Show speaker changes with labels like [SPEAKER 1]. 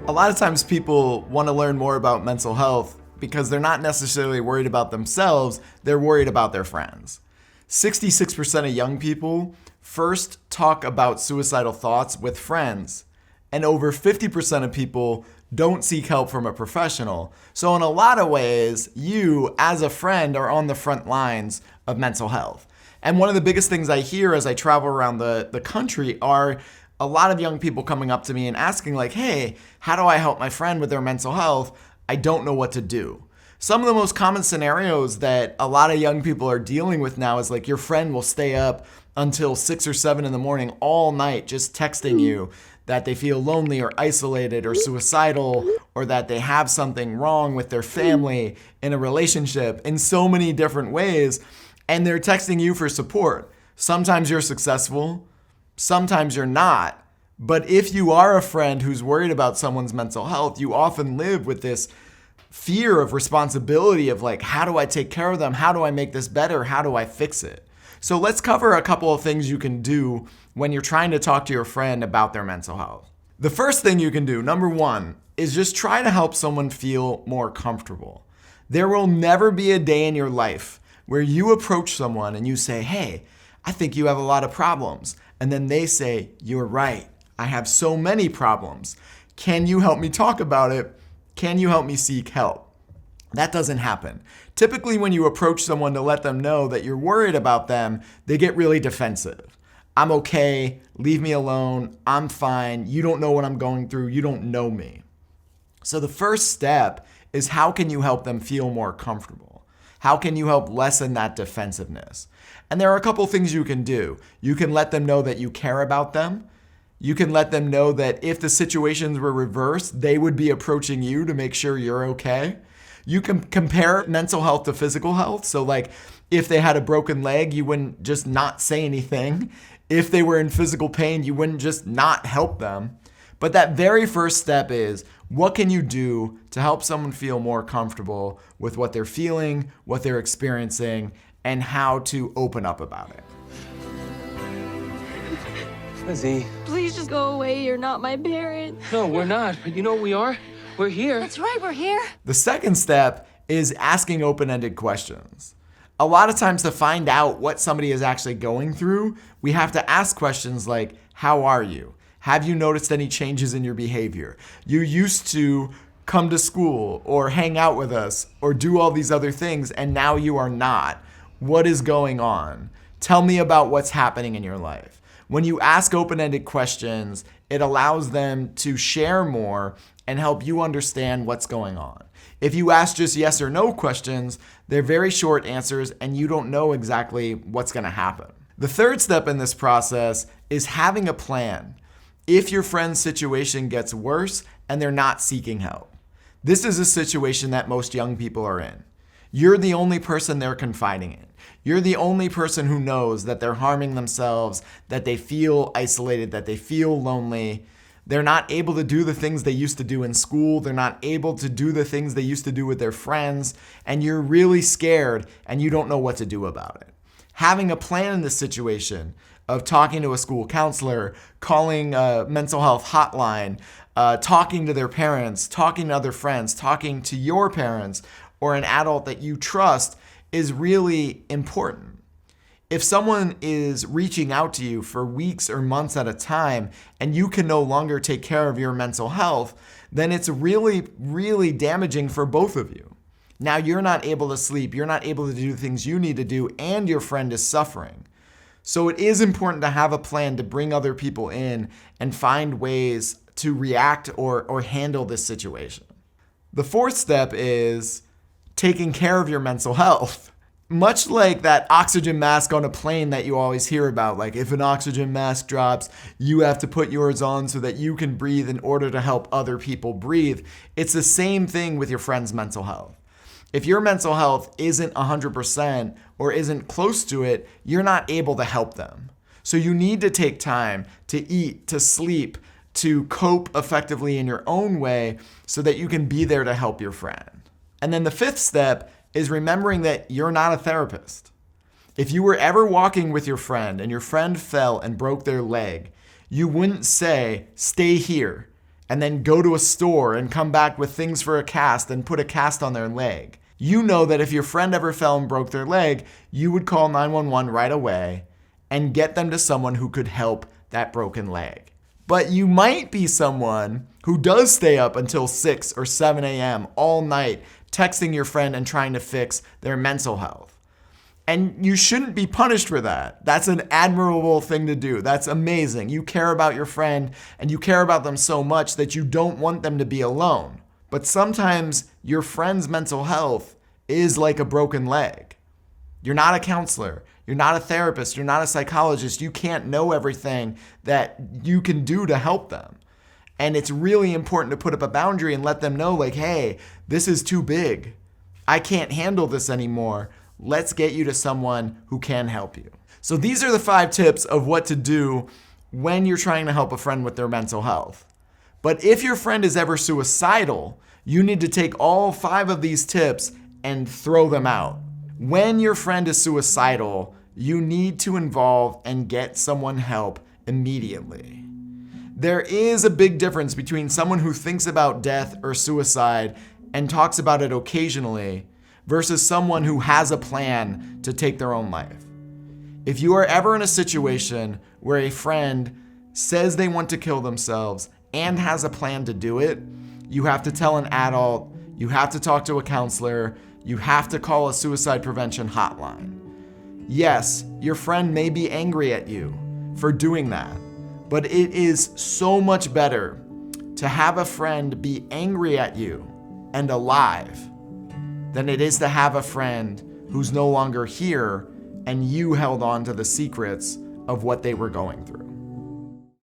[SPEAKER 1] A lot of times people want to learn more about mental health because they're not necessarily worried about themselves, they're worried about their friends. 66% of young people first talk about suicidal thoughts with friends, and over 50% of people don't seek help from a professional. So in a lot of ways, you as a friend are on the front lines of mental health. And one of the biggest things I hear as I travel around the country are a lot of young people coming up to me and asking like, hey, how do I help my friend with their mental health? I don't know what to do. Some of the most common scenarios that a lot of young people are dealing with now is like your friend will stay up until 6 or 7 in the morning all night just texting you that they feel lonely or isolated or suicidal, or that they have something wrong with their family in a relationship in so many different ways. And they're texting you for support. Sometimes you're successful, sometimes you're not. But if you are a friend who's worried about someone's mental health, you often live with this fear of responsibility of like, how do I take care of them? How do I make this better? How do I fix it? So let's cover a couple of things you can do when you're trying to talk to your friend about their mental health. The first thing you can do, number one, is just try to help someone feel more comfortable. There will never be a day in your life where you approach someone and you say, hey, I think you have a lot of problems. And then they say, you're right. I have so many problems. Can you help me talk about it? Can you help me seek help? That doesn't happen. Typically, when you approach someone to let them know that you're worried about them, they get really defensive. I'm okay. Leave me alone. I'm fine. You don't know what I'm going through. You don't know me. So the first step is, how can you help them feel more comfortable? How can you help lessen that defensiveness? And there are a couple things you can do. You can let them know that you care about them. You can let them know that if the situations were reversed, they would be approaching you to make sure you're okay. You can compare mental health to physical health. So like if they had a broken leg, you wouldn't just not say anything. If they were in physical pain, you wouldn't just not help them. But that very first step is, what can you do to help someone feel more comfortable with what they're feeling, what they're experiencing, and how to open up about it?
[SPEAKER 2] Lizzie.
[SPEAKER 3] Please just go away. You're not my parent.
[SPEAKER 2] No, we're not. But you know what we are? We're here.
[SPEAKER 3] That's right, we're here.
[SPEAKER 1] The second step is asking open-ended questions. A lot of times to find out what somebody is actually going through, we have to ask questions like, how are you? Have you noticed any changes in your behavior? You used to come to school or hang out with us or do all these other things, and now you are not. What is going on? Tell me about what's happening in your life. When you ask open-ended questions, it allows them to share more and help you understand what's going on. If you ask just yes or no questions, they're very short answers and you don't know exactly what's going to happen. The third step in this process is having a plan if your friend's situation gets worse and they're not seeking help. This is a situation that most young people are in. You're the only person they're confiding in. You're the only person who knows that they're harming themselves, that they feel isolated, that they feel lonely. They're not able to do the things they used to do in school. They're not able to do the things they used to do with their friends. And you're really scared and you don't know what to do about it. Having a plan in this situation of talking to a school counselor, calling a mental health hotline, talking to their parents, talking to other friends, talking to your parents or an adult that you trust is really important. If someone is reaching out to you for weeks or months at a time and you can no longer take care of your mental health, then it's really, really damaging for both of you. Now you're not able to sleep, you're not able to do the things you need to do, and your friend is suffering. So it is important to have a plan to bring other people in and find ways to react or handle this situation. The fourth step is taking care of your mental health. Much like that oxygen mask on a plane that you always hear about, like if an oxygen mask drops, you have to put yours on so that you can breathe in order to help other people breathe. It's the same thing with your friend's mental health. If your mental health isn't 100% or isn't close to it, you're not able to help them. So you need to take time to eat, to sleep, to cope effectively in your own way so that you can be there to help your friend. And then the fifth step is remembering that you're not a therapist. If you were ever walking with your friend and your friend fell and broke their leg, you wouldn't say, stay here and then go to a store and come back with things for a cast and put a cast on their leg. You know that if your friend ever fell and broke their leg, you would call 911 right away and get them to someone who could help that broken leg. But you might be someone who does stay up until 6 or 7 a.m. all night texting your friend and trying to fix their mental health. And you shouldn't be punished for that. That's an admirable thing to do. That's amazing. You care about your friend and you care about them so much that you don't want them to be alone. But sometimes your friend's mental health is like a broken leg. You're not a counselor. You're not a therapist. You're not a psychologist. You can't know everything that you can do to help them. And it's really important to put up a boundary and let them know, like, hey, this is too big. I can't handle this anymore. Let's get you to someone who can help you. So these are the 5 tips of what to do when you're trying to help a friend with their mental health. But if your friend is ever suicidal, you need to take all 5 of these tips and throw them out. When your friend is suicidal, you need to involve and get someone help immediately. There is a big difference between someone who thinks about death or suicide and talks about it occasionally versus someone who has a plan to take their own life. If you are ever in a situation where a friend says they want to kill themselves and has a plan to do it, you have to tell an adult, you have to talk to a counselor, you have to call a suicide prevention hotline. Yes, your friend may be angry at you for doing that, but it is so much better to have a friend be angry at you and alive than it is to have a friend who's no longer here and you held on to the secrets of what they were going through.